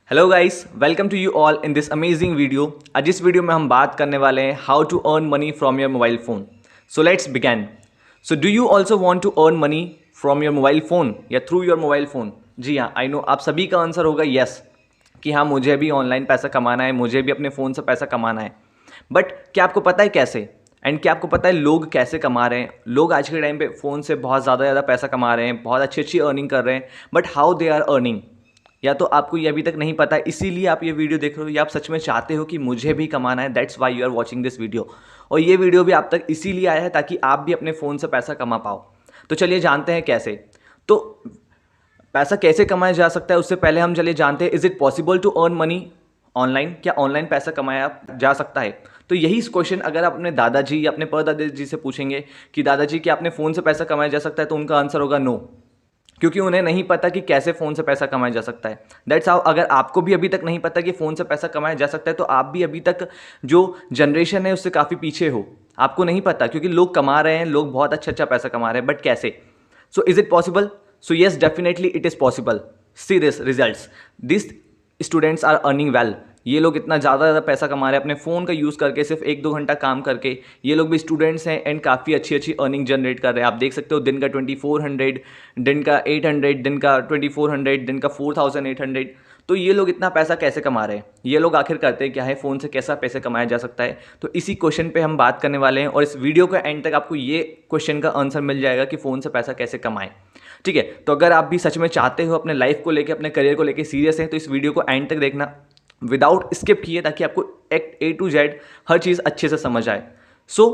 Hello guys, welcome to you all in this amazing video. आज इस video में हम बात करने वाले हैं how to earn money from your mobile phone. So let's begin. So do you also want to earn money from your mobile phone या through your mobile phone? जी हाँ, आई नो आप सभी का आंसर होगा यस, कि हाँ मुझे भी ऑनलाइन पैसा कमाना है, मुझे भी अपने फ़ोन से पैसा कमाना है। बट क्या आपको पता है कैसे? एंड क्या आपको पता है लोग कैसे कमा रहे हैं? लोग आज के टाइम पे फ़ोन से बहुत ज़्यादा पैसा कमा रहे हैं, बहुत अच्छी अच्छी अर्निंग कर रहे हैं, but how they are earning? या तो आपको ये अभी तक नहीं पता है, इसीलिए आप ये वीडियो देख रहे हो, या आप सच में चाहते हो कि मुझे भी कमाना है, that's why you are watching this video. और ये वीडियो भी आप तक इसीलिए आया है ताकि आप भी अपने फ़ोन से पैसा कमा पाओ। तो चलिए जानते हैं कैसे। तो पैसा कैसे कमाया जा सकता है उससे पहले हम चलिए जानते हैं, is it possible to earn money online? क्या ऑनलाइन पैसा कमाया जा सकता है? तो यही क्वेश्चन अगर आप अपने दादाजी या अपने परदादाजी से पूछेंगे कि दादाजी क्या अपने फ़ोन से पैसा कमाया जा सकता है, तो उनका आंसर होगा नो, क्योंकि उन्हें नहीं पता कि कैसे फ़ोन से पैसा कमाया जा सकता है। दैट्स हाउ अगर आपको भी अभी तक नहीं पता कि फ़ोन से पैसा कमाया जा सकता है, तो आप भी अभी तक जो जनरेशन है उससे काफ़ी पीछे हो। आपको नहीं पता, क्योंकि लोग कमा रहे हैं, लोग बहुत अच्छा पैसा कमा रहे हैं, बट कैसे? So is it possible? So yes, definitely it is possible. See this results, this students are earning well. ये लोग इतना ज़्यादा पैसा कमा रहे हैं अपने फ़ोन का यूज़ करके, सिर्फ 1-2 घंटा काम करके। ये लोग भी स्टूडेंट्स हैं एंड काफ़ी अच्छी अच्छी अर्निंग जनरेट कर रहे हैं। आप देख सकते हो दिन का 2400, दिन का 800, दिन का 2400, दिन का 4800। तो ये लोग इतना पैसा कैसे कमा रहे हैं? ये लोग आखिर करते हैं क्या है? फ़ोन से कैसा पैसे कमाया जा सकता है? तो इसी क्वेश्चन पे हम बात करने वाले हैं, और इस वीडियो के एंड तक आपको ये क्वेश्चन का आंसर मिल जाएगा कि फ़ोन से पैसा कैसे कमाएं। ठीक है, तो अगर आप भी सच में चाहते हो, अपने लाइफ को लेके, अपने करियर को लेके सीरियस हैं, तो इस वीडियो को एंड तक देखना विदाउट स्किप किए, ताकि आपको एक A to Z हर चीज़ अच्छे से समझ आए। So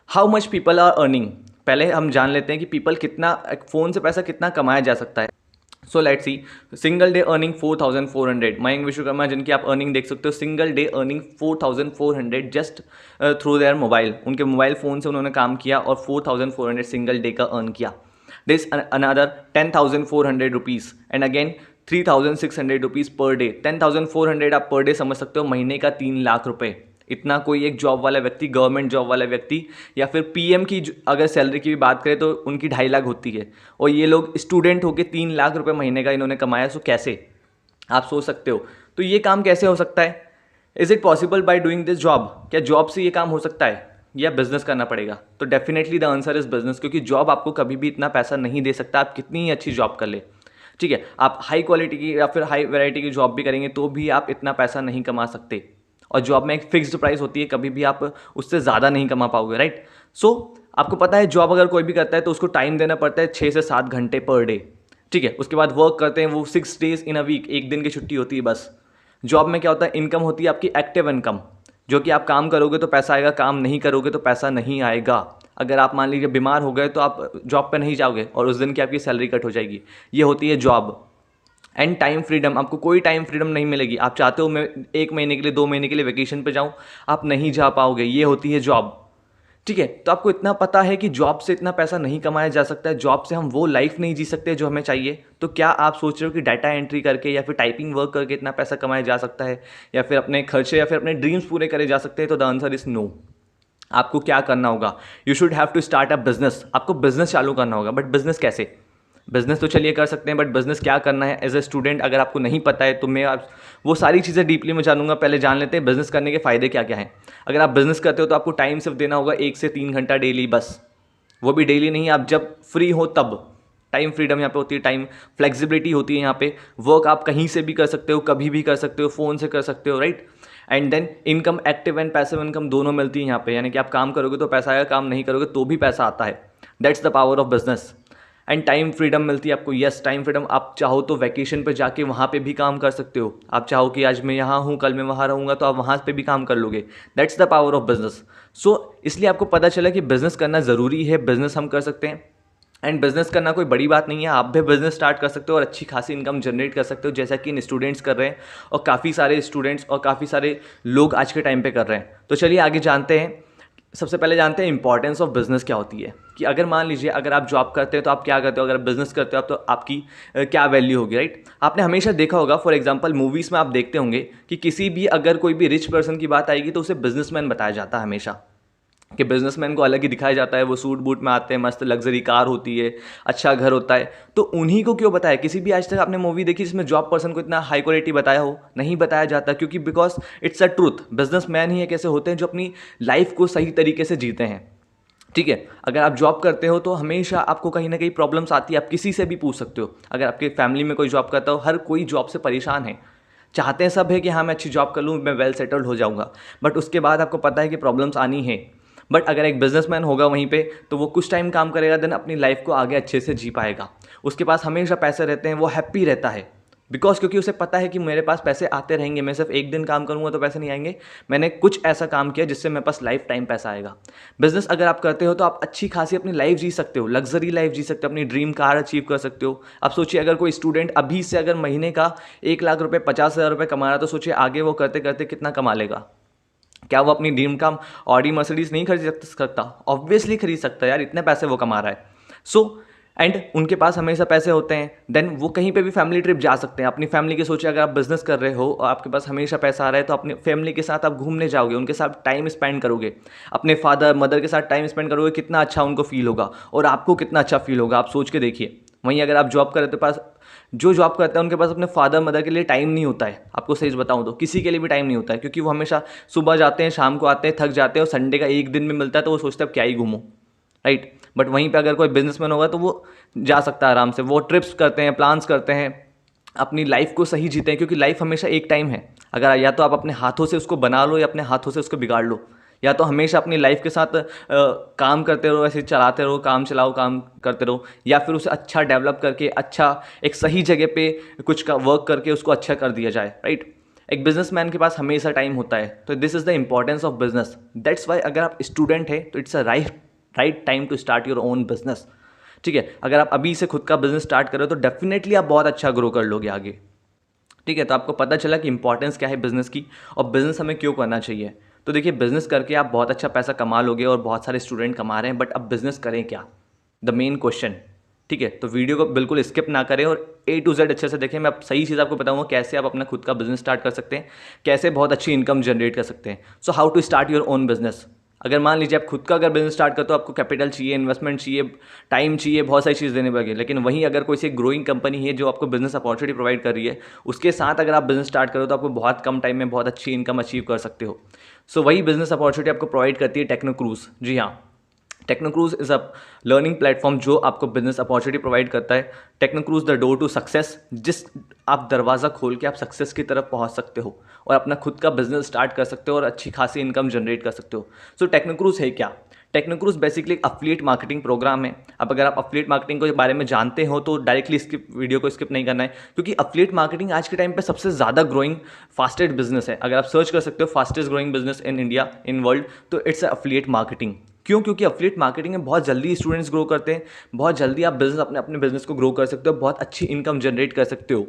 how much people are earning? पहले हम जान लेते हैं कि पीपल कितना, फ़ोन से पैसा कितना कमाया जा सकता है। So let's see, single day earning 4400। Mayank Vishwakarma, जिनकी आप अर्निंग देख सकते हो, single day earning 4400 just through their mobile. उनके मोबाइल फ़ोन से उन्होंने काम किया और 4400 सिंगल डे का अर्न किया। This another 10,400 rupees and again 3,600 rupees per day. 10,400 आप पर डे समझ सकते हो, महीने का 3 लाख रुपए। इतना कोई एक जॉब वाला व्यक्ति, गवर्नमेंट जॉब वाला व्यक्ति, या फिर पीएम की अगर सैलरी की भी बात करें तो उनकी 2.5 लाख होती है, और ये लोग स्टूडेंट होके 3 लाख रुपए महीने का इन्होंने कमाया। सो कैसे? आप सोच सकते हो। तो ये काम कैसे हो सकता है? Is it possible by doing this job? क्या जॉब से ये काम हो सकता है, या बिजनेस करना पड़ेगा? तो definitely the answer is business, क्योंकि जॉब आपको कभी भी इतना पैसा नहीं दे सकता, आप कितनी ही अच्छी जॉब कर ले। ठीक है, आप हाई क्वालिटी की या फिर हाई वैरायटी की जॉब भी करेंगे तो भी आप इतना पैसा नहीं कमा सकते, और जॉब में एक फिक्स्ड प्राइस होती है, कभी भी आप उससे ज़्यादा नहीं कमा पाओगे, राइट? सो आपको पता है जॉब अगर कोई भी करता है तो उसको टाइम देना पड़ता है 6 से 7 घंटे पर डे। ठीक है, उसके बाद वर्क करते हैं वो 6 डेज इन अ वीक, एक दिन की छुट्टी होती है बस। जॉब में क्या होता है? इनकम होती है आपकी एक्टिव इनकम, जो कि आप काम करोगे तो पैसा आएगा, काम नहीं करोगे तो पैसा नहीं आएगा। अगर आप मान लीजिए बीमार हो गए तो आप जॉब पे नहीं जाओगे और उस दिन की आपकी सैलरी कट हो जाएगी। ये होती है जॉब। एंड टाइम फ्रीडम, आपको कोई टाइम फ्रीडम नहीं मिलेगी। आप चाहते हो मैं 1 महीने के लिए, 2 महीने के लिए वेकेशन पे जाऊँ, आप नहीं जा पाओगे। ये होती है जॉब। ठीक है, तो आपको इतना पता है कि जॉब से इतना पैसा नहीं कमाया जा सकता है, जॉब से हम वो लाइफ नहीं जी सकते जो हमें चाहिए। तो क्या आप सोच रहे हो कि डाटा एंट्री करके या फिर टाइपिंग वर्क करके इतना पैसा कमाया जा सकता है, या फिर अपने खर्चे या फिर अपने ड्रीम्स पूरे करे जा सकते हैं? तो द आंसर इज नो। आपको क्या करना होगा? You should have to start a business. आपको बिजनेस चालू करना होगा, बट बिजनेस कैसे? बिजनेस तो चलिए कर सकते हैं, बट बिजनेस क्या करना है एज ए स्टूडेंट अगर आपको नहीं पता है, तो मैं आप वो सारी चीज़ें डीपली में जानूंगा। पहले जान लेते हैं बिजनेस करने के फ़ायदे क्या क्या हैं। अगर आप बिजनेस करते हो तो आपको टाइम सिर्फ देना होगा 1 से 3 घंटा डेली, बस। वो भी डेली नहीं, आप जब फ्री हो तब। टाइम फ्रीडम यहाँ पे होती है, टाइम फ्लेक्सिबिलिटी होती है यहाँ पे। वर्क आप कहीं से भी कर सकते हो, कभी भी कर सकते हो, फ़ोन से कर सकते हो, right? And then income, active and passive income दोनों मिलती है यहाँ पे, यानी कि आप काम करोगे तो पैसा आएगा, काम नहीं करोगे तो भी पैसा आता है। That's the power of business. And time freedom मिलती है आपको। यस, टाइम फ्रीडम, आप चाहो तो वैकेशन पे जाके वहाँ पे भी काम कर सकते हो। आप चाहो कि आज मैं यहाँ हूँ, कल मैं वहाँ रहूँगा, तो आप वहाँ पे भी काम कर लोगे। That's the power of business. So इसलिए आपको पता चला कि बिजनेस करना ज़रूरी है, बिजनेस हम कर सकते हैं। एंड बिजनेस करना कोई बड़ी बात नहीं है, आप भी बिजनेस स्टार्ट कर सकते हो और अच्छी खासी इनकम जनरेट कर सकते हो, जैसा कि इन स्टूडेंट्स कर रहे हैं, और काफ़ी सारे स्टूडेंट्स और काफ़ी सारे लोग आज के टाइम पे कर रहे हैं। तो चलिए आगे जानते हैं। सबसे पहले जानते हैं इंपॉर्टेंस ऑफ बिजनेस क्या होती है। कि अगर मान लीजिए अगर आप जॉब करते हो तो आप क्या करते हो, अगर बिजनेस करते हो आप तो आपकी क्या वैल्यू होगी, राइट? आपने हमेशा देखा होगा, फॉर एग्जांपल मूवीज़ में आप देखते होंगे कि किसी भी अगर कोई भी रिच पर्सन की बात आएगी तो उसे बिजनेसमैन बताया जाता है हमेशा। कि बिजनेसमैन को अलग ही दिखाया जाता है, वो सूट बूट में आते हैं, मस्त लग्जरी कार होती है, अच्छा घर होता है, तो उन्हीं को क्यों बताया? किसी भी आज तक आपने मूवी देखी जिसमें जॉब पर्सन को इतना हाई क्वालिटी बताया हो? नहीं बताया जाता, क्योंकि because it's a truth. Businessman ही एक ऐसे होते हैं जो अपनी लाइफ को सही तरीके से जीते हैं। ठीक है, अगर आप जॉब करते हो तो हमेशा आपको कहीं ना कहीं प्रॉब्लम्स आती है, आप किसी से भी पूछ सकते हो। अगर आपके फैमिली में कोई जॉब करता हो, हर कोई जॉब से परेशान है, चाहते हैं सब है कि हाँ मैं अच्छी जॉब कर लूँ, मैं वेल सेटल्ड हो जाऊँगा, बट उसके बाद आपको पता है कि प्रॉब्लम्स आनी है। बट अगर एक बिजनेसमैन होगा वहीं पे, तो वो कुछ टाइम काम करेगा, देन अपनी लाइफ को आगे अच्छे से जी पाएगा। उसके पास हमेशा पैसे रहते हैं, वो हैप्पी रहता है, बिकॉज क्योंकि उसे पता है कि मेरे पास पैसे आते रहेंगे, मैं सिर्फ एक दिन काम करूंगा तो पैसे नहीं आएंगे, मैंने कुछ ऐसा काम किया जिससे मेरे पास लाइफ टाइम पैसा आएगा। बिजनेस अगर आप करते हो तो आप अच्छी खासी अपनी लाइफ जी सकते हो, लग्जरी लाइफ जी सकते हो, अपनी ड्रीम कार अचीव कर सकते हो। आप सोचिए, अगर कोई स्टूडेंट अभी से अगर महीने का 1 लाख रुपए 50,000 रुपये कमा रहा है, तो सोचिए आगे वो करते करते कितना कमा लेगा। क्या वो अपनी ड्रीम का ऑडी मर्सिडीज नहीं खरीद सकता? ऑब्वियसली खरीद सकता है यार, इतने पैसे वो कमा रहा है। सो एंड उनके पास हमेशा पैसे होते हैं, देन वो कहीं पे भी फैमिली ट्रिप जा सकते हैं। अपनी फैमिली के सोचिए, अगर आप बिजनेस कर रहे हो और आपके पास हमेशा पैसा आ रहा है, तो अपनी फैमिली के साथ आप घूमने जाओगे, उनके साथ टाइम स्पेंड करोगे, अपने फादर मदर के साथ टाइम स्पेंड करोगे, कितना अच्छा उनको फील होगा और आपको कितना अच्छा फील होगा, आप सोच के देखिए। वहीं अगर आप जॉब करते पास, जो जॉब करते हैं उनके पास अपने फादर मदर के लिए टाइम नहीं होता है। आपको सही बताऊं तो किसी के लिए भी टाइम नहीं होता है, क्योंकि वो हमेशा सुबह जाते हैं, शाम को आते हैं, थक जाते हैं, और संडे का एक दिन में मिलता है तो वो सोचते हैं अब क्या ही घूमो, राइट। बट वहीं पे अगर कोई बिजनेसमैन होगा तो वो जा सकता है आराम से, वो ट्रिप्स करते हैं, प्लान्स करते हैं, अपनी लाइफ को सही जीते हैं, क्योंकि लाइफ हमेशा एक टाइम है। अगर या तो आप अपने हाथों से उसको बना लो या अपने हाथों से उसको बिगाड़ लो, या तो हमेशा अपनी लाइफ के साथ काम करते रहो, ऐसे चलाते रहो, काम चलाओ, काम करते रहो, या फिर उसे अच्छा डेवलप करके, अच्छा एक सही जगह पे कुछ का वर्क करके उसको अच्छा कर दिया जाए, राइट। एक बिजनेसमैन के पास हमेशा टाइम होता है, तो this is the importance of business. That's why अगर आप स्टूडेंट है तो it's a right time to start your own business. ठीक है, अगर आप अभी से खुद का बिजनेस स्टार्ट करो तो डेफिनेटली आप बहुत अच्छा ग्रो कर लोगे आगे। ठीक है, तो आपको पता चला कि इंपॉर्टेंस क्या है बिजनेस की, और बिजनेस हमें क्यों करना चाहिए। तो देखिए, बिजनेस करके आप बहुत अच्छा पैसा कमा लोगे, और बहुत सारे स्टूडेंट कमा रहे हैं, बट अब बिजनेस करें क्या, द मेन क्वेश्चन। ठीक है, तो वीडियो को बिल्कुल स्किप ना करें और A to Z अच्छे से देखें। मैं अब सही चीज़ आपको बताऊंगा, कैसे आप अपना खुद का बिजनेस स्टार्ट कर सकते हैं, कैसे बहुत अच्छी इनकम जनरेट कर सकते हैं। So how to start your own business. अगर मान लीजिए आप खुद का अगर बिजनेस स्टार्ट करते हो, आपको कैपिटल चाहिए, इन्वेस्टमेंट चाहिए, टाइम चाहिए, बहुत सारी चीज़ देने पड़ेगी। लेकिन वहीं अगर कोई सी ग्रोइंग कंपनी है जो आपको बिजनेस अपॉर्चुनिटी प्रोवाइड कर रही है, उसके साथ अगर आप बिजनेस स्टार्ट करो तो आपको बहुत कम टाइम में बहुत अच्छी इनकम अचीव कर सकते हो। सो वही बिजनेस अपॉर्चुनिटी आपको प्रोवाइड करती है टेक्नोक्रूज। जी हाँ, टेक्नोक्रूज इज़ अ लर्निंग प्लेटफॉर्म जो आपको बिजनेस अपॉर्चुनिटी प्रोवाइड करता है। टेक्नोक्रूज द डोर टू सक्सेस, जिस आप दरवाज़ा खोल के आप सक्सेस की तरफ पहुंच सकते हो और अपना खुद का बिजनेस स्टार्ट कर सकते हो और अच्छी खासी इनकम जनरेट कर सकते हो। सो टेक्नोक्रूज है क्या? टेक्नोक्रूज बेसिकली एक अफिलिएट मार्केटिंग प्रोग्राम है। अब अगर आप अफिलिएट मार्केटिंग के बारे में जानते हो तो डायरेक्टली स्किप वीडियो को स्किप नहीं करना है, क्योंकि अफिलिएट मार्केटिंग आज के टाइम पे सबसे ज़्यादा ग्रोइंग फास्टेस्ट बिजनेस है। अगर आप सर्च कर सकते हो fastest growing business in India, in world, तो इट्स अफिलिएट मार्केटिंग। क्यों? क्योंकि अफिलिएट मार्केटिंग में बहुत जल्दी स्टूडेंट्स ग्रो करते हैं, बहुत जल्दी आप बिजनेस अपने बिजनेस को ग्रो कर सकते हो, बहुत अच्छी इनकम जनरेट कर सकते हो,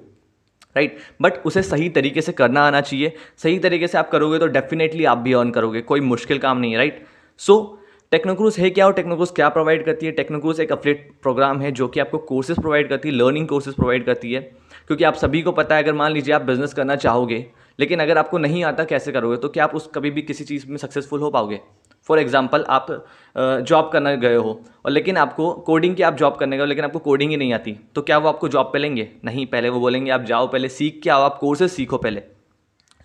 राइट। बट उसे सही तरीके से करना आना चाहिए। सही तरीके से आप करोगे तो डेफिनेटली आप भी अर्न करोगे, कोई मुश्किल काम नहीं है, राइट। सो टेक्नोक्रूज है क्या और टेक्नोक्रूज क्या प्रोवाइड करती है? टेक्नोक्रूज एक अफिलिएट प्रोग्राम है जो कि आपको कोर्सेज प्रोवाइड करती है, लर्निंग कोर्सेज प्रोवाइड करती है। क्योंकि आप सभी को पता है, अगर मान लीजिए आप बिजनेस करना चाहोगे लेकिन अगर आपको नहीं आता कैसे करोगे, तो क्या आप उस कभी भी किसी चीज़ में सक्सेसफुल हो पाओगे? फॉर एग्जाम्पल, आप जॉब करने गए हो और लेकिन आपको कोडिंग की, आप जॉब करने गए हो लेकिन आपको कोडिंग ही नहीं आती, तो क्या वो आपको जॉब पे लेंगे? नहीं, पहले वो बोलेंगे आप जाओ, पहले सीख के आओ, आप कोर्सेज सीखो पहले।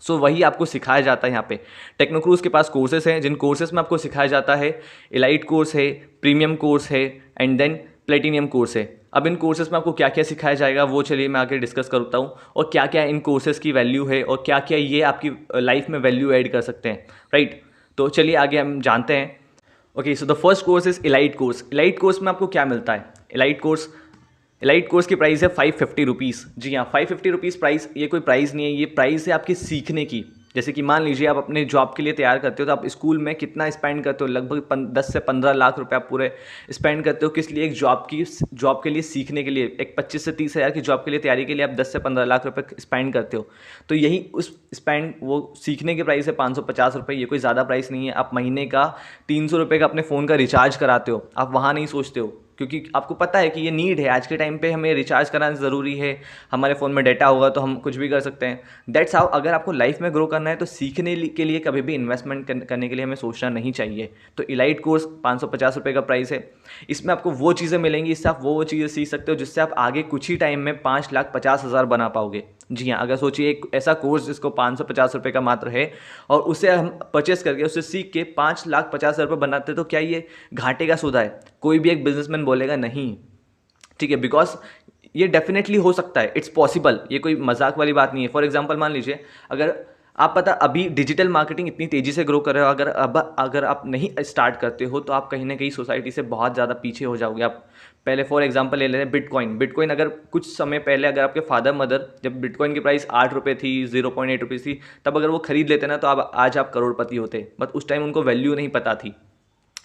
सो वही आपको सिखाया जाता है यहाँ पे। टेक्नोक्रूज के पास कोर्सेज हैं, जिन कोर्सेज में आपको सिखाया जाता है, एलाइट कोर्स है, प्रीमियम कोर्स है, एंड देन प्लेटिनियम कोर्स है। अब इन कोर्सेज में आपको क्या क्या सिखाया जाएगा वो चलिए मैं आगे डिस्कस करता हूँ, और क्या क्या इन कोर्सेज की वैल्यू है और क्या क्या ये आपकी लाइफ में वैल्यू ऐड कर सकते हैं, राइट। तो चलिए आगे हम जानते हैं। Okay, so the first course is elite course. Elite course में आपको क्या मिलता है? एलाइट कोर्स की प्राइस है 550 रुपीज़। जी हाँ, 550 रुपीज़ प्राइस, ये कोई प्राइस नहीं है, ये प्राइस है आपकी सीखने की। जैसे कि मान लीजिए आप अपने जॉब के लिए तैयार करते हो, तो आप स्कूल में कितना स्पेंड करते हो? लगभग 10 से 15 लाख रुपए आप पूरे स्पेंड करते हो। किस लिए? एक जॉब के लिए, सीखने के लिए। एक 25 से 30 हज़ार की जॉब के लिए तैयारी के लिए आप 10 से 15 लाख रुपए स्पेंड करते हो। तो यही उस स्पेंड, वो सीखने की प्राइस है 550 रुपये। ये कोई ज़्यादा प्राइस नहीं है। आप महीने का 300 रुपये का अपने फ़ोन का रिचार्ज कराते हो, आप वहाँ नहीं सोचते हो क्योंकि आपको पता है कि ये नीड है, आज के टाइम पे हमें रिचार्ज कराना ज़रूरी है, हमारे फ़ोन में डाटा होगा तो हम कुछ भी कर सकते हैं। दैट्स हाउ अगर आपको लाइफ में ग्रो करना है तो सीखने के लिए कभी भी इन्वेस्टमेंट करने के लिए हमें सोचना नहीं चाहिए। तो इलाइट कोर्स 550 रुपये का प्राइस है। इसमें आपको वो चीज़ें मिलेंगी, इससे आप वो चीज़ें सीख सकते हो जिससे आप आगे कुछ ही टाइम में 5,50,000 बना पाओगे। जी हाँ, अगर सोचिए एक ऐसा कोर्स जिसको 550 रुपये का मात्र है और उसे हम परचेस करके उससे सीख के 5,50,000 रुपये बनाते तो क्या ये घाटे का सौदा है? कोई भी एक बिजनेसमैन बोलेगा नहीं, ठीक है, बिकॉज ये डेफिनेटली हो सकता है, इट्स पॉसिबल, ये कोई मजाक वाली बात नहीं है। फॉर एग्जांपल मान लीजिए अगर आप पता अभी डिजिटल मार्केटिंग इतनी तेज़ी से ग्रो कर रहे हो, अगर आप नहीं स्टार्ट करते हो तो आप कहीं ना कहीं सोसाइटी से बहुत ज़्यादा पीछे हो जाओगे। आप पहले फॉर एग्जांपल ले लेते हैं बिटकॉइन अगर कुछ समय पहले अगर आपके फादर मदर जब बिटकॉइन की प्राइस 8 रुपये थी, 0.8 रुपीज़ थी, तब अगर वो खरीद लेते ना तो आज आप करोड़पति होते, बट उस टाइम उनको वैल्यू नहीं पता थी,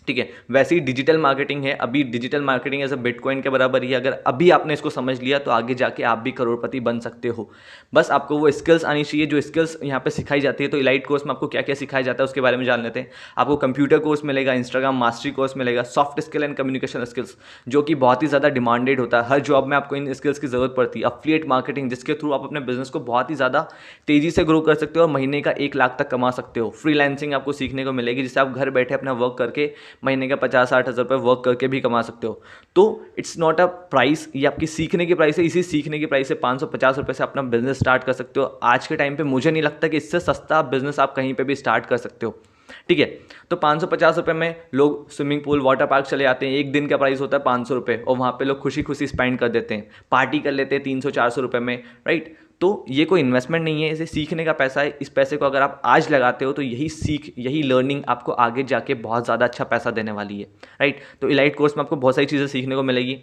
ठीक है। वैसे ही डिजिटल मार्केटिंग है, अभी digital marketing as a bitcoin के बराबर ही, अगर अभी आपने इसको समझ लिया तो आगे जाके आप भी करोड़पति बन सकते हो। बस आपको वो स्किल्स आनी चाहिए जो स्किल्स यहाँ पे सिखाई जाती है। तो इलाइट कोर्स में आपको क्या क्या सिखाया जाता है उसके बारे में जान लेते हैं। आपको कंप्यूटर कोर्स मिलेगा, इंस्टाग्राम मास्टरी कोर्स मिलेगा, soft skill and communication skills जो कि बहुत ही ज़्यादा डिमांडेड होता है, हर जॉब में आपको इन स्किल्स की ज़रूरत पड़ती है। अफिलिएट मार्केटिंग जिसके थ्रू आप अपने बिजनेस को बहुत ही ज़्यादा तेज़ी से ग्रो कर सकते हो और महीने का 1 लाख तक कमा सकते हो। फ्रीलांसिंग आपको सीखने को मिलेगी जिससे आप घर बैठे अपना वर्क करके महीने का 50-60 हज़ार रुपये वर्क करके भी कमा सकते हो। तो इट्स नॉट अ प्राइस, ये आपकी सीखने की प्राइस है। इसी सीखने की प्राइस से 550 रुपये से अपना बिजनेस स्टार्ट कर सकते हो। आज के टाइम पे मुझे नहीं लगता कि इससे सस्ता बिजनेस आप कहीं पे भी स्टार्ट कर सकते हो, ठीक है। तो 550 रुपये में लोग स्विमिंग पूल वाटर पार्क चले जाते हैं, एक दिन का प्राइस होता है 500 रुपये और वहाँ पे लोग खुशी खुशी स्पेंड कर देते हैं, पार्टी कर लेते हैं 300-400 रुपये में, राइट। तो ये कोई इन्वेस्टमेंट नहीं है, इसे सीखने का पैसा है। इस पैसे को अगर आप आज लगाते हो तो यही लर्निंग आपको आगे जाके बहुत ज़्यादा अच्छा पैसा देने वाली है, राइट। तो इलाइट कोर्स में आपको बहुत सारी चीज़ें सीखने को मिलेगी।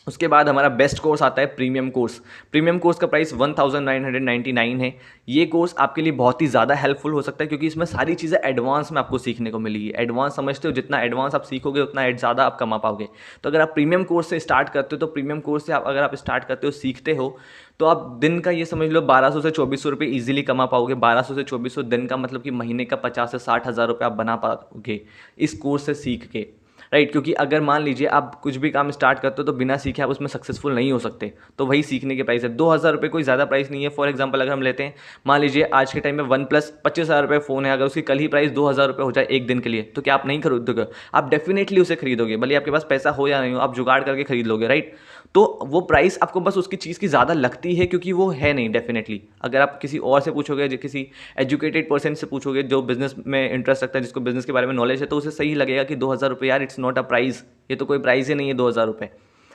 उसके बाद हमारा बेस्ट कोर्स आता है प्रीमियम कोर्स। प्रीमियम कोर्स का प्राइस 1999 है। ये कोर्स आपके लिए बहुत ही ज़्यादा हेल्पफुल हो सकता है क्योंकि इसमें सारी चीज़ें एडवांस में आपको सीखने को मिलेगी। एडवांस समझते हो, जितना एडवांस आप सीखोगे उतना ज़्यादा आप कमा पाओगे। तो अगर आप प्रीमियम कोर्स से स्टार्ट करते हो तो प्रीमियम कोर्स से अगर आप स्टार्ट करते हो, सीखते हो, तो आप दिन का ये समझ लो 1200 से 2400 रुपये ईजिली कमा पाओगे। 1200 से 2400 दिन का मतलब कि महीने का 50 से 60 हज़ार रुपये आप बना पाओगे इस कोर्स से सीख के, राइट। क्योंकि अगर मान लीजिए आप कुछ भी काम स्टार्ट करते हो तो बिना सीखे आप उसमें सक्सेसफुल नहीं हो सकते, तो वही सीखने के प्राइस है। 2,000 रुपये कोई ज़्यादा प्राइस नहीं है। फॉर एग्जांपल अगर हम लेते हैं, मान लीजिए आज के टाइम में वन प्लस 25,000 रुपये फ़ोन है, अगर उसकी कल ही प्राइस 2,000 रुपये हो जाए एक दिन के लिए, तो क्या आप नहीं खरीदोगे? आप डेफिनेटली उसे खरीदोगे, भले आपके पास पैसा हो या नहीं हो, आप जुगाड़ करके खरीद लोगे, राइट। तो वो प्राइस आपको बस उसकी चीज़ की ज़्यादा लगती है क्योंकि वो है नहीं डेफिनेटली। अगर आप किसी और से पूछोगे, किसी एजुकेटेड पर्सन से पूछोगे जो बिजनेस में इंटरेस्ट रखता है, जिसको बिजनेस के बारे में नॉलेज है, तो उसे सही लगेगा कि 2,000 रुपये यार इट्स नॉट अ प्राइस, ये तो कोई प्राइस ही नहीं है 2,000 रुपये,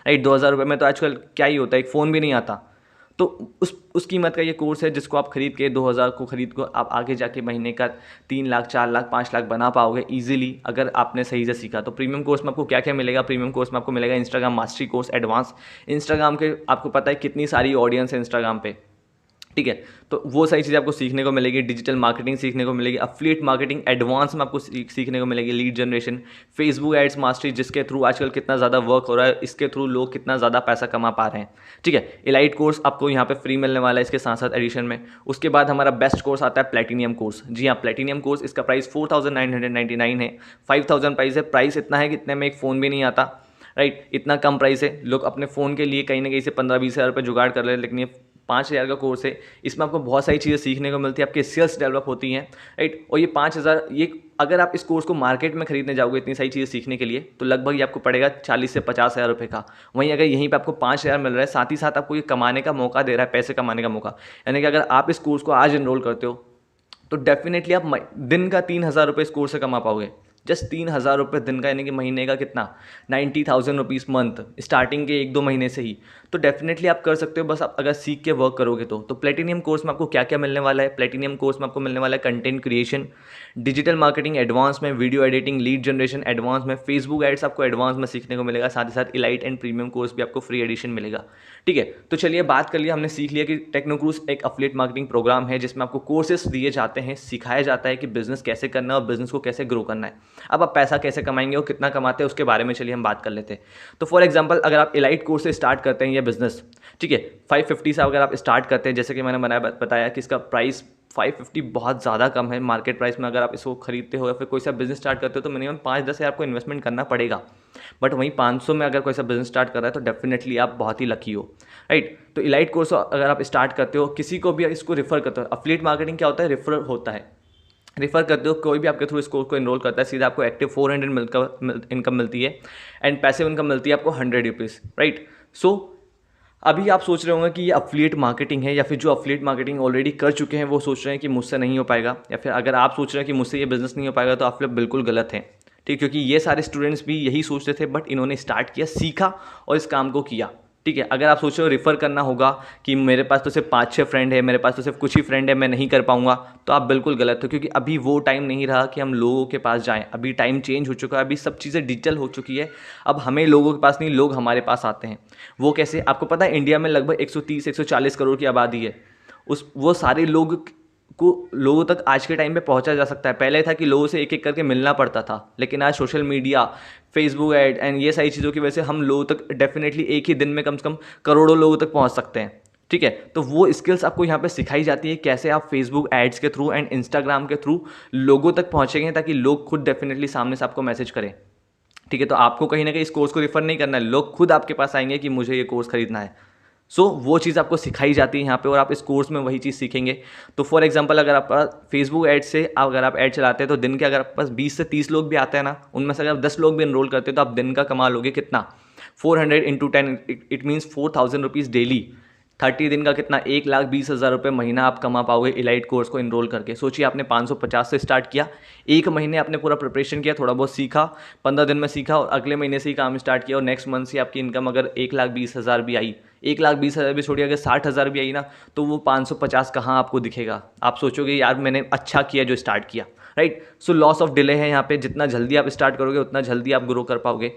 राइट। 2,000 रुपये में तो आजकल क्या ही होता है, एक फ़ोन भी नहीं आता। तो उस कीमत का ये कोर्स है जिसको आप खरीद के 2,000 को खरीद को आप आगे जाके महीने का 3 लाख, 4 लाख, 5 लाख बना पाओगे ईजिली अगर आपने सही से सीखा। तो प्रीमियम कोर्स में आपको क्या क्या मिलेगा? प्रीमियम कोर्स में आपको मिलेगा Instagram mastery course advance. Instagram के आपको पता है कितनी सारी ऑडियंस है इंस्टाग्राम पे, ठीक है। तो वो सारी चीज़ें आपको सीखने को मिलेगी। डिजिटल मार्केटिंग सीखने को मिलेगी, अफिलिएट मार्केटिंग एडवांस में आपको सीखने को मिलेगी, lead generation, Facebook ads mastery जिसके थ्रू आजकल कितना ज़्यादा वर्क हो रहा है, इसके थ्रू लोग कितना ज़्यादा पैसा कमा पा रहे हैं, ठीक है। इलाइट कोर्स आपको यहाँ पे फ्री मिलने वाला है इसके साथ साथ एडिशन में। उसके बाद हमारा बेस्ट कोर्स आता है प्लेटिनियम कोर्स। जी हाँ, प्लेटिनियम कोर्स, इसका प्राइस 4,999 है। 5,000 प्राइस है। प्राइस इतना है कि इतने में एक फ़ोन भी नहीं आता, राइट। इतना कम प्राइस है। लोग अपने फ़ोन के लिए कहीं ना कहीं से 15-20 हज़ार रुपये जुगाड़ कर रहे हैं, लेकिन ये 5,000 का कोर्स है। इसमें आपको बहुत सारी चीज़ें सीखने को मिलती है, आपके स्किल्स डेवलप होती हैं, राइट। और ये 5,000, ये अगर आप इस कोर्स को मार्केट में खरीदने जाओगे इतनी सारी चीज़ें सीखने के लिए तो लगभग ये आपको पड़ेगा 40 से 50 हज़ार रुपये का। वहीं अगर यहीं पे आपको 5,000 मिल रहा है, साथ ही साथ आपको ये कमाने का मौका दे रहा है, पैसे कमाने का मौका। यानी कि अगर आप इस कोर्स को आज एनरोल करते हो तो डेफिनेटली आप दिन का 3,000 रुपये इस कोर्स से कमा पाओगे। जस्ट 3,000 रुपये दिन का, यानी कि महीने का कितना, 90,000 रुपीज़ मंथ, स्टार्टिंग के 1-2 महीने से ही। तो डेफिनेटली आप कर सकते हो, बस आप अगर सीख के वर्क करोगे तो प्लेटिनियम कोर्स में आपको क्या क्या मिलने वाला है? प्लेटिनियम कोर्स में आपको मिलने वाला है content creation, digital marketing advance में, video editing, lead generation advance में, फेसबुक एड्स आपको एडवांस में सीखने को मिलेगा। साथ ही साथ इलाइट एंड प्रीमियम कोर्स भी आपको फ्री एडिशन मिलेगा, ठीक है। तो चलिए बात कर लिया, हमने सीख लिया कि टेक्नोक्रूज एक अफिलिएट मार्केटिंग प्रोग्राम है जिसमें आपको कोर्सेस दिए जाते हैं, सिखाया जाता है कि बिजनेस कैसे करना है और बिजनेस को कैसे ग्रो करना है। अब आप पैसा कैसे कमाएंगे और कितना कमाते हैं उसके बारे में चलिए हम बात कर लेते हैं। तो फॉर एग्जांपल अगर आप इलाइट कोर्स से स्टार्ट करते हैं ये बिजनेस, ठीक है, 550 से अगर आप स्टार्ट करते हैं, जैसे कि मैंने बताया कि इसका प्राइस 550 बहुत ज़्यादा कम है मार्केट प्राइस में। अगर आप इसको खरीदते हो या फिर कोई सा बिजनेस स्टार्ट करते हो तो मिनिमम 5-10 हज़ार आपको इन्वेस्टमेंट करना पड़ेगा। बट वहीं 500 में अगर कोई सा बिजनेस स्टार्ट कर रहा है तो डेफिनेटली आप बहुत ही लकी हो, राइट। तो इलाइट कोर्स अगर आप स्टार्ट करते हो, किसी को भी इसको रेफर करते हो, एफिलिएट मार्केटिंग क्या होता है, रेफर होता है। रेफर करते हो, कोई भी आपके थ्रू इस कोर्स को इनरोल करता है, सीधा आपको एक्टिव 400 इनकम मिलती है एंड पैसिव इनकम मिलती है आपको 100 रुपीज़, राइट। सो अभी आप सोच रहे होंगे कि ये अफिलिएट मार्केटिंग है, या फिर जो अफिलिएट मार्केटिंग ऑलरेडी कर चुके हैं वो सोच रहे हैं कि मुझसे नहीं हो पाएगा, या फिर अगर आप सोच रहे हैं कि मुझसे ये बिजनेस नहीं हो पाएगा तो आप लोग बिल्कुल गलत हैं, ठीक। क्योंकि ये सारे स्टूडेंट्स भी यही सोचते थे, बट इन्होंने स्टार्ट किया, सीखा और इस काम को किया, ठीक है। अगर आप सोच रहे हो रेफ़र करना होगा कि मेरे पास तो सिर्फ 5-6 फ्रेंड है, मेरे पास तो सिर्फ कुछ ही फ्रेंड है, मैं नहीं कर पाऊंगा, तो आप बिल्कुल गलत हो। क्योंकि अभी वो टाइम नहीं रहा कि हम लोगों के पास जाएं, अभी टाइम चेंज हो चुका है, अभी सब चीज़ें डिजिटल हो चुकी है। अब हमें लोगों के पास नहीं, लोग हमारे पास आते हैं। वो कैसे, आपको पता है इंडिया में लगभग 130-140 करोड़ की आबादी है। वो सारे लोगों तक आज के टाइम पे पहुंचा जा सकता है। पहले था कि लोगों से एक एक करके मिलना पड़ता था, लेकिन आज social media, Facebook ad and ये सारी चीज़ों की वजह से हम लोगों तक डेफिनेटली एक ही दिन में कम से कम करोड़ों लोगों तक पहुंच सकते हैं, ठीक है। तो वो स्किल्स आपको यहाँ पे सिखाई जाती है, कैसे आप फेसबुक एड्स के थ्रू एंड इंस्टाग्राम के थ्रू लोगों तक पहुँचेंगे, ताकि लोग खुद डेफिनेटली सामने से आपको मैसेज करें, ठीक है। तो आपको कहीं ना कहीं इस कोर्स को रेफर नहीं करना है, लोग खुद आपके पास आएंगे कि मुझे ये कोर्स खरीदना है। वो चीज़ आपको सिखाई जाती है यहाँ पे, और आप इस कोर्स में वही चीज़ सीखेंगे। तो फॉर एग्जांपल, अगर आप फेसबुक ऐड से अगर आप ऐड चलाते हैं तो दिन के अगर आपके पास 20 से 30 लोग भी आते हैं ना, उनमें से अगर आप 10 लोग भी एनरोल करते हैं तो आप दिन का कमा लोगे कितना, 400 into 10, it means 4000 rupees daily. 30 दिन का कितना, 1,20,000 रुपये महीना आप कमा पाओगे इलाइट कोर्स को इनरोल करके। सोचिए, आपने 550 से स्टार्ट किया, एक महीने आपने पूरा प्रिपरेशन किया, थोड़ा बहुत सीखा, 15 दिन में सीखा, और अगले महीने से ही काम स्टार्ट किया, और नेक्स्ट मंथ से आपकी इनकम अगर 1,20,000 भी आई, 1,20,000 भी छोड़िए, अगर 60,000 भी आई ना, तो वो 550 कहाँ आपको दिखेगा। आप सोचोगे यार मैंने अच्छा किया जो स्टार्ट किया, right. So loss of delay है यहाँ पे, जितना जल्दी आप स्टार्ट करोगे उतना जल्दी आप ग्रो कर पाओगे।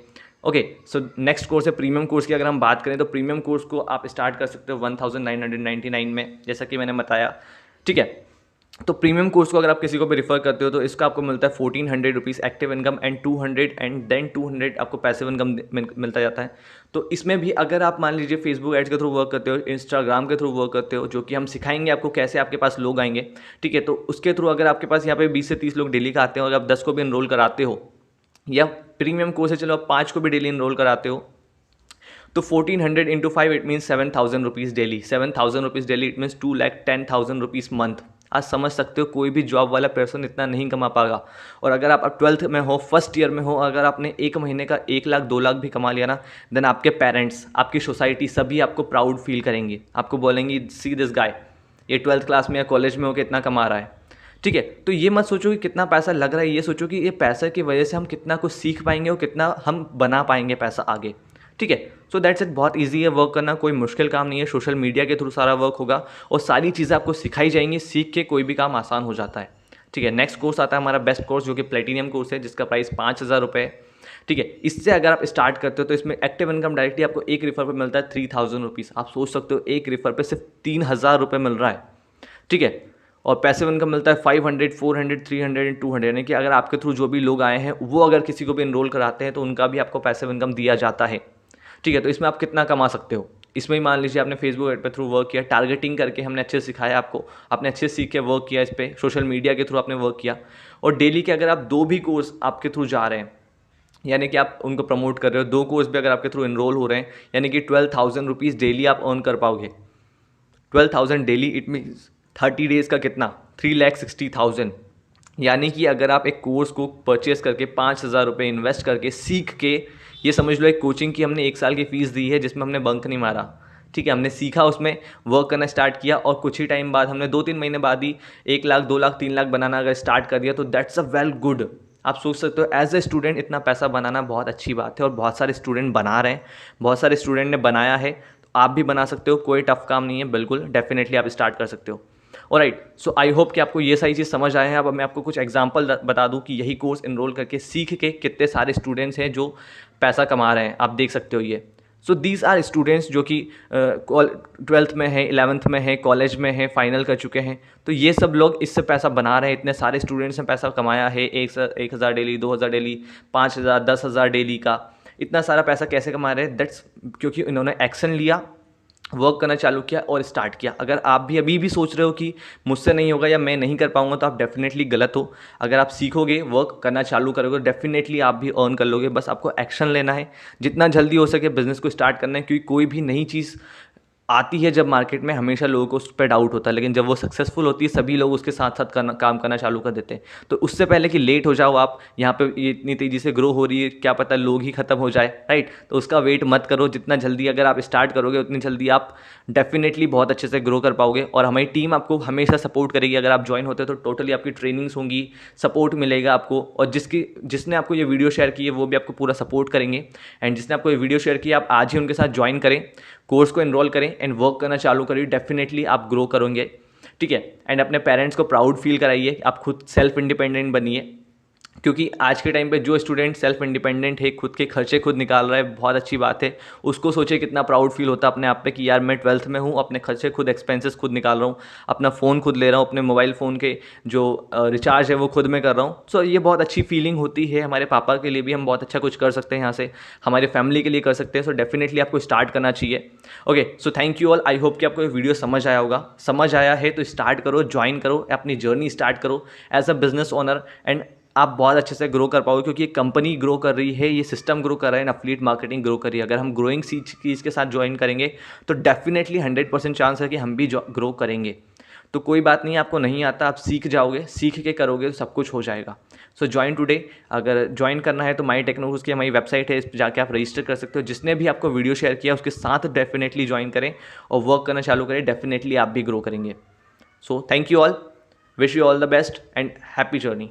ओके, सो नेक्स्ट कोर्स है प्रीमियम कोर्स की। अगर हम बात करें तो प्रीमियम कोर्स को आप स्टार्ट कर सकते हो 1999 में, जैसा कि मैंने बताया, ठीक है। तो प्रीमियम कोर्स को अगर आप किसी को भी रिफर करते हो तो इसका आपको मिलता है 1400 rupees active income and 200 and then 200 आपको पैसिव इनकम मिलता जाता है। तो इसमें भी अगर आप मान लीजिए फेसबुक एड्स के थ्रू वर्क करते हो, इंस्टाग्राम के थ्रू वर्क करते हो, जो कि हम सिखाएंगे आपको कैसे आपके पास लोग आएंगे, ठीक है। तो उसके थ्रू अगर आपके पास यहाँ पे 20 से 30 लोग डेली का आते हो, अगर आप 10 को भी इनरोल कराते हो, या प्रीमियम कोर्स है चलो आप 5 को भी डेली इनरोल कराते हो, तो 1400 into 5 it means 7,000 rupees daily. 7,000 rupees daily it means 2,10,000 rupees month. आज समझ सकते हो कोई भी जॉब वाला पर्सन इतना नहीं कमा पाएगा। और अगर आप 12th में हो, फर्स्ट ईयर में हो, अगर आपने एक महीने का 1 लाख 2 लाख भी कमा लिया ना, देन आपके पेरेंट्स, आपकी सोसाइटी सभी आपको प्राउड फील करेंगे, आपको बोलेंगे सी दिस गाय, ये 12th क्लास में या कॉलेज में होकर इतना कमा रहा है, ठीक है। तो ये मत सोचो कि कितना पैसा लग रहा है, ये सोचो कि ये पैसे की वजह से हम कितना कुछ सीख पाएंगे और कितना हम बना पाएंगे पैसा आगे, ठीक है। सो दैट्स इट, बहुत ईजी है वर्क करना, कोई मुश्किल काम नहीं है। सोशल मीडिया के थ्रू सारा वर्क होगा और सारी चीज़ें आपको सिखाई जाएंगी, सीख के कोई भी काम आसान हो जाता है, ठीक है। नेक्स्ट कोर्स आता है हमारा बेस्ट कोर्स, जो कि प्लेटिनियम कोर्स है, जिसका प्राइस 5,000 रुपये है, ठीक है। इससे अगर आप स्टार्ट करते हो तो इसमें एक्टिव इनकम डायरेक्टली आपको एक रेफर पर मिलता है 3,000 रुपीज़। आप सोच सकते हो एक रेफर पर सिर्फ 3,000 रुपये मिल रहा है, ठीक है। और पैसिव इनकम मिलता है 500, 400, 300 एंड 200, यानी कि अगर आपके थ्रू जो भी लोग आए हैं वो अगर किसी को भी इनरोल कराते हैं तो उनका भी आपको पैसिव इनकम दिया जाता है, ठीक है। तो इसमें आप कितना कमा सकते हो, इसमें ही मान लीजिए आपने फेसबुक एड पे थ्रू वर्क किया, टारगेटिंग करके हमने अच्छे से सिखाया आपको, आपने अच्छे से सीख के वर्क किया, इस पर सोशल मीडिया के थ्रू आपने वर्क किया, और डेली के अगर आप 2 भी कोर्स आपके थ्रू जा रहे हैं, यानी कि आप उनको प्रमोट कर रहे हो, 2 कोर्स भी अगर आपके थ्रू इनरोल हो रहे हैं, यानी कि 12,000 रुपीज़ डेली आप अर्न कर पाओगे। 12,000 डेली इट मीन्स 30 डेज़ का कितना, 3,60,000। यानी कि अगर आप एक कोर्स को परचेस करके 5,000 रुपये इन्वेस्ट करके सीख के, ये समझ लो एक कोचिंग की हमने 1 साल की फ़ीस दी है जिसमें हमने बंक नहीं मारा, ठीक है। हमने सीखा, उसमें वर्क करना स्टार्ट किया, और कुछ ही टाइम बाद हमने 2-3 महीने बाद ही 1 लाख 2 लाख 3 लाख बनाना अगर स्टार्ट कर दिया तो दैट्स अ वेल गुड। आप सोच सकते हो एज ए स्टूडेंट इतना पैसा बनाना बहुत अच्छी बात है, और बहुत सारे स्टूडेंट बना रहे हैं, बहुत सारे स्टूडेंट ने बनाया है, तो आप भी बना सकते हो, कोई टफ काम नहीं है, बिल्कुल डेफिनेटली आप स्टार्ट कर सकते हो। ऑलराइट, सो आई होप कि आपको ये सारी चीज़ समझ आए हैं। अब मैं आपको कुछ एग्जांपल बता दूं कि यही कोर्स इनरोल करके सीख के कितने सारे स्टूडेंट्स हैं जो पैसा कमा रहे हैं, आप देख सकते हो ये। सो दीज आर स्टूडेंट्स जो कि 12th में है, 11th में है, कॉलेज में है, फाइनल कर चुके हैं, तो ये सब लोग इससे पैसा बना रहे हैं। इतने सारे स्टूडेंट्स ने पैसा कमाया है, 1,000 डेली, 2,000 डेली, 5,000, 10,000 डेली का, इतना सारा पैसा कैसे कमा रहे हैं, दैट्स क्योंकि इन्होंने एक्शन लिया, वर्क करना चालू किया और स्टार्ट किया। अगर आप भी अभी भी सोच रहे हो कि मुझसे नहीं होगा या मैं नहीं कर पाऊंगा, तो आप डेफिनेटली गलत हो। अगर आप सीखोगे, वर्क करना चालू करोगे, डेफिनेटली आप भी अर्न कर लोगे। बस आपको एक्शन लेना है, जितना जल्दी हो सके बिजनेस को स्टार्ट करना है, क्योंकि कोई भी नई चीज़ आती है जब मार्केट में, हमेशा लोगों को उस पर डाउट होता है, लेकिन जब वो सक्सेसफुल होती है सभी लोग उसके साथ साथ काम करना चालू कर देते हैं। तो उससे पहले कि लेट हो जाओ आप, यहाँ पे ये इतनी तेज़ी से ग्रो हो रही है, क्या पता लोग ही खत्म हो जाए, राइट। तो उसका वेट मत करो, जितना जल्दी अगर आप स्टार्ट करोगे उतनी जल्दी आप डेफिनेटली बहुत अच्छे से ग्रो कर पाओगे। और हमारी टीम आपको हमेशा सपोर्ट करेगी। अगर आप ज्वाइन होते हो तो टोटली आपकी ट्रेनिंग्स होंगी, सपोर्ट मिलेगा आपको, और जिसने आपको ये वीडियो शेयर की है वो भी आपको पूरा सपोर्ट करेंगे। एंड जिसने आपको ये वीडियो शेयर की है, आप आज ही उनके साथ ज्वाइन करें, कोर्स को एनरोल करें एंड वर्क करना चालू करिए। डेफिनेटली आप ग्रो करोगे, ठीक है। एंड अपने पेरेंट्स को प्राउड फील कराइए, आप खुद सेल्फ इंडिपेंडेंट बनिए, क्योंकि आज के टाइम पे जो स्टूडेंट सेल्फ इंडिपेंडेंट है, खुद के खर्चे खुद निकाल रहा है, बहुत अच्छी बात है। उसको सोचे कितना प्राउड फील होता है अपने आप पे कि यार मैं 12th में हूँ, अपने खर्चे खुद, एक्सपेंसेस खुद निकाल रहा हूँ, अपना फ़ोन खुद ले रहा हूँ, अपने मोबाइल फ़ोन के जो रिचार्ज है वो खुद में कर रहा हूँ। सो ये बहुत अच्छी फीलिंग होती है। हमारे पापा के लिए भी हम बहुत अच्छा कुछ कर सकते हैं यहाँ से, हमारे फैमिली के लिए कर सकते हैं। सो डेफिनेटली आपको स्टार्ट करना चाहिए। Okay, so thank you all. I hope कि आपको ये वीडियो समझ आया होगा। समझ आया है तो स्टार्ट करो, ज्वाइन करो, अपनी जर्नी स्टार्ट करो as a business owner, and आप बहुत अच्छे से ग्रो कर पाओगे, क्योंकि ये कंपनी ग्रो कर रही है, ये सिस्टम ग्रो कर रहा है, एफिलिएट मार्केटिंग ग्रो कर रही है। अगर हम ग्रोइंग चीज़ के साथ ज्वाइन करेंगे तो डेफिनेटली 100% चांस है कि हम भी ग्रो करेंगे। तो कोई बात नहीं, आपको नहीं आता, आप सीख जाओगे, सीख के करोगे तो सब कुछ हो जाएगा। सो ज्वाइन टुडे। अगर ज्वाइन करना है तो माई टेक्नोलॉजीज की हमारी वेबसाइट है, इस पर जाके आप रजिस्टर कर सकते हो। जिसने भी आपको वीडियो शेयर किया उसके साथ डेफिनेटली ज्वाइन करें और वर्क करना चालू करें, डेफिनेटली आप भी ग्रो करेंगे। So thank you all, wish you all the best and happy journey.